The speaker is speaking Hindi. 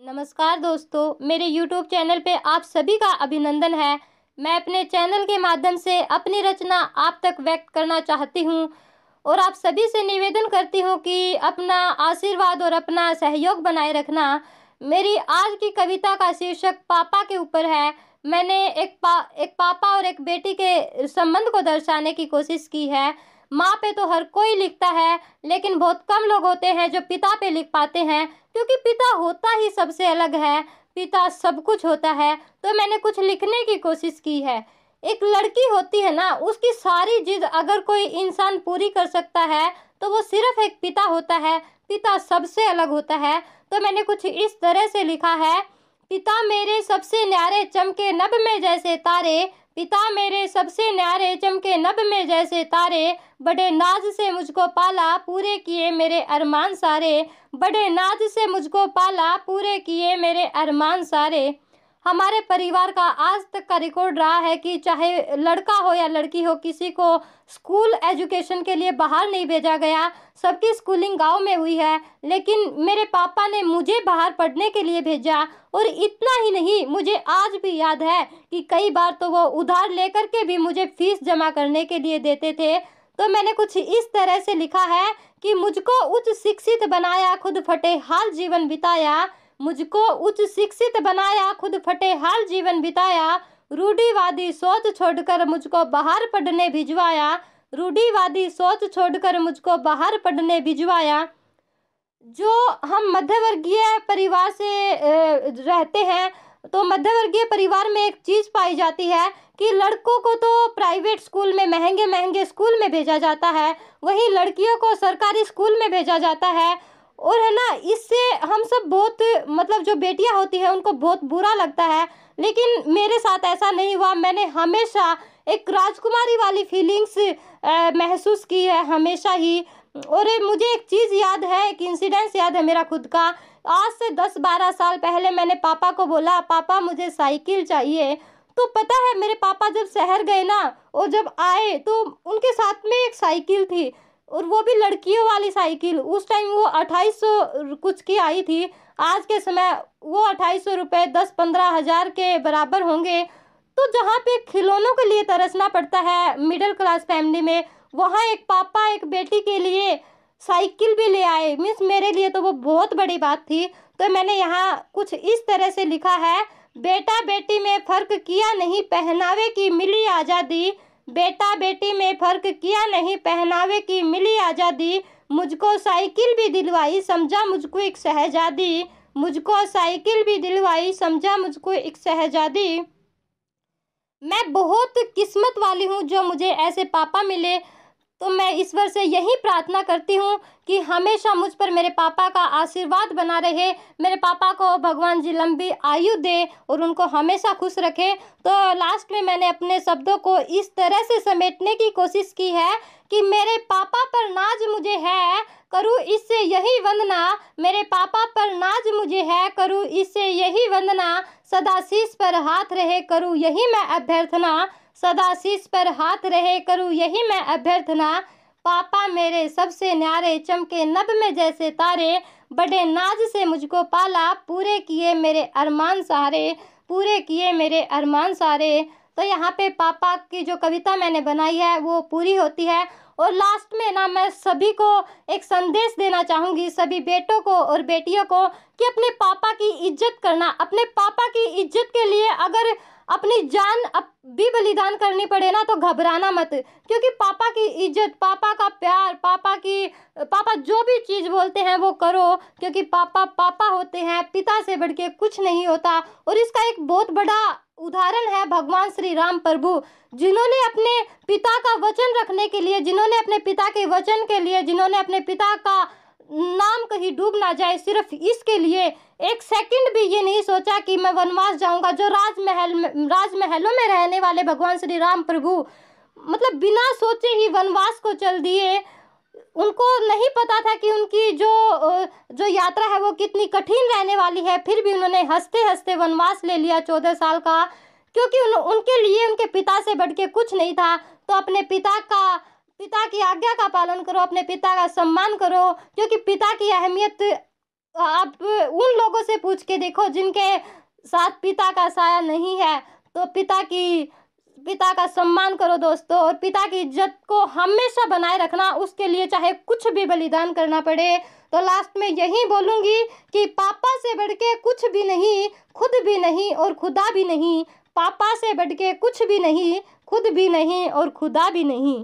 नमस्कार दोस्तों, मेरे YouTube चैनल पे आप सभी का अभिनंदन है। मैं अपने चैनल के माध्यम से अपनी रचना आप तक व्यक्त करना चाहती हूँ और आप सभी से निवेदन करती हूँ कि अपना आशीर्वाद और अपना सहयोग बनाए रखना। मेरी आज की कविता का शीर्षक पापा के ऊपर है। मैंने एक पापा और एक बेटी के संबंध को दर्शाने की कोशिश की है। माँ पे तो हर कोई लिखता है, लेकिन बहुत कम लोग होते हैं जो पिता पे लिख पाते हैं, क्योंकि पिता होता ही सबसे अलग है। पिता सब कुछ होता है। तो मैंने कुछ लिखने की कोशिश की है। एक लड़की होती है ना, उसकी सारी जिद अगर कोई इंसान पूरी कर सकता है तो वो सिर्फ एक पिता होता है। पिता सबसे अलग होता है। तो मैंने कुछ इस तरह से लिखा है। पिता मेरे सबसे न्यारे चमके नभ में जैसे तारे, पिता मेरे सबसे न्यारे चमके नभ में जैसे तारे, बड़े नाज से मुझको पाला पूरे किए मेरे अरमान सारे, बड़े नाज से मुझको पाला पूरे किए मेरे अरमान सारे। हमारे परिवार का आज तक का रिकॉर्ड रहा है कि चाहे लड़का हो या लड़की हो, किसी को स्कूल एजुकेशन के लिए बाहर नहीं भेजा गया। सबकी स्कूलिंग गांव में हुई है, लेकिन मेरे पापा ने मुझे बाहर पढ़ने के लिए भेजा। और इतना ही नहीं, मुझे आज भी याद है कि कई बार तो वो उधार लेकर के भी मुझे फीस जमा करने के लिए देते थे। तो मैंने कुछ इस तरह से लिखा है कि मुझको उच्च शिक्षित बनाया, खुद फटे हाल जीवन बिताया, मुझको उच्च शिक्षित बनाया, खुद फटे हाल जीवन बिताया, रूढ़िवादी सोच छोड़कर मुझको बाहर पढ़ने भिजवाया, रूढ़िवादी सोच छोड़कर मुझको बाहर पढ़ने भिजवाया। जो हम मध्यवर्गीय परिवार से रहते हैं, तो मध्यवर्गीय परिवार में एक चीज़ पाई जाती है कि लड़कों को तो प्राइवेट स्कूल में, महंगे महंगे स्कूल में भेजा जाता है, वहीं लड़कियों को सरकारी स्कूल में भेजा जाता है। और है ना, इससे हम सब बहुत, मतलब जो बेटियां होती हैं उनको बहुत बुरा लगता है। लेकिन मेरे साथ ऐसा नहीं हुआ। मैंने हमेशा एक राजकुमारी वाली फीलिंग्स महसूस की है, हमेशा ही। और मुझे एक चीज़ याद है, एक इंसिडेंस याद है मेरा खुद का। आज से 10-12 साल पहले मैंने पापा को बोला, पापा मुझे साइकिल चाहिए। तो पता है, मेरे पापा जब शहर गए ना और जब आए तो उनके साथ में एक साइकिल थी, और वो भी लड़कियों वाली साइकिल। उस टाइम वो 2800 कुछ की आई थी। आज के समय वो 2800 रुपये 10-15 हज़ार के बराबर होंगे। तो जहाँ पे खिलौनों के लिए तरसना पड़ता है मिडिल क्लास फैमिली में, वहाँ एक पापा एक बेटी के लिए साइकिल भी ले आए। मीन्स मेरे लिए तो वो बहुत बड़ी बात थी। तो मैंने यहाँ कुछ इस तरह से लिखा है। बेटा बेटी में फ़र्क किया नहीं, पहनावे की मिली आज़ादी, बेटा बेटी में फ़र्क किया नहीं, पहनावे की मिली आज़ादी, मुझको साइकिल भी दिलवाई, समझा मुझको एक शहजादी, मुझको साइकिल भी दिलवाई, समझा मुझको एक शहजादी। मैं बहुत किस्मत वाली हूँ जो मुझे ऐसे पापा मिले। तो मैं ईश्वर से यही प्रार्थना करती हूँ कि हमेशा मुझ पर मेरे पापा का आशीर्वाद बना रहे। मेरे पापा को भगवान जी लंबी आयु दे और उनको हमेशा खुश रखे। तो लास्ट में मैंने अपने शब्दों को इस तरह से समेटने की कोशिश की है कि मेरे पापा पर नाज मुझे है, करूँ इससे यही वंदना, मेरे पापा पर नाज मुझे है, करूँ इससे यही वंदना, सदा शीश पर हाथ रहे, करूँ यही मैं अभ्यर्थना, सदा शीश पर हाथ रहे, करूँ यही मैं अभ्यर्थना। पापा मेरे सबसे न्यारे चमके नभ में जैसे तारे, बड़े नाज से मुझको पाला पूरे किए मेरे अरमान सारे, पूरे किए मेरे अरमान सारे। तो यहाँ पे पापा की जो कविता मैंने बनाई है वो पूरी होती है। और लास्ट में ना, मैं सभी को एक संदेश देना चाहूँगी, सभी बेटों को और बेटियों को, कि अपने पापा की इज्जत करना। अपने पापा की इज्जत के लिए अगर अपनी जान भी बलिदान करनी पड़े ना, तो घबराना मत, क्योंकि पापा की इज्जत, पापा का प्यार, पापा जो भी चीज़ बोलते हैं वो करो, क्योंकि पापा पापा होते हैं। पिता से बढ़ के कुछ नहीं होता। और इसका एक बहुत बड़ा उदाहरण है भगवान श्री राम प्रभु, जिन्होंने अपने पिता का वचन रखने के लिए, जिन्होंने अपने पिता के वचन के लिए, जिन्होंने अपने पिता का नाम कहीं डूब ना जाए, सिर्फ इसके लिए एक सेकंड भी ये नहीं सोचा कि मैं वनवास जाऊंगा। जो राजमहलों में रहने वाले भगवान श्री राम प्रभु, मतलब बिना सोचे ही वनवास को चल दिए। उनको नहीं पता था कि उनकी जो यात्रा है वो कितनी कठिन रहने वाली है, फिर भी उन्होंने हंसते हंसते वनवास ले लिया 14 साल का, क्योंकि उनके लिए उनके पिता से बढ़ के कुछ नहीं था। तो अपने पिता की आज्ञा का पालन करो, अपने पिता का सम्मान करो, क्योंकि पिता की अहमियत आप उन लोगों से पूछ के देखो जिनके साथ पिता का साया नहीं है। तो पिता का सम्मान करो दोस्तों, और पिता की इज्जत को हमेशा बनाए रखना, उसके लिए चाहे कुछ भी बलिदान करना पड़े। तो लास्ट में यही बोलूँगी कि पापा से बढ़ के कुछ भी नहीं, खुद भी नहीं और खुदा भी नहीं। पापा से बढ़ के कुछ भी नहीं, खुद भी नहीं और खुदा भी नहीं।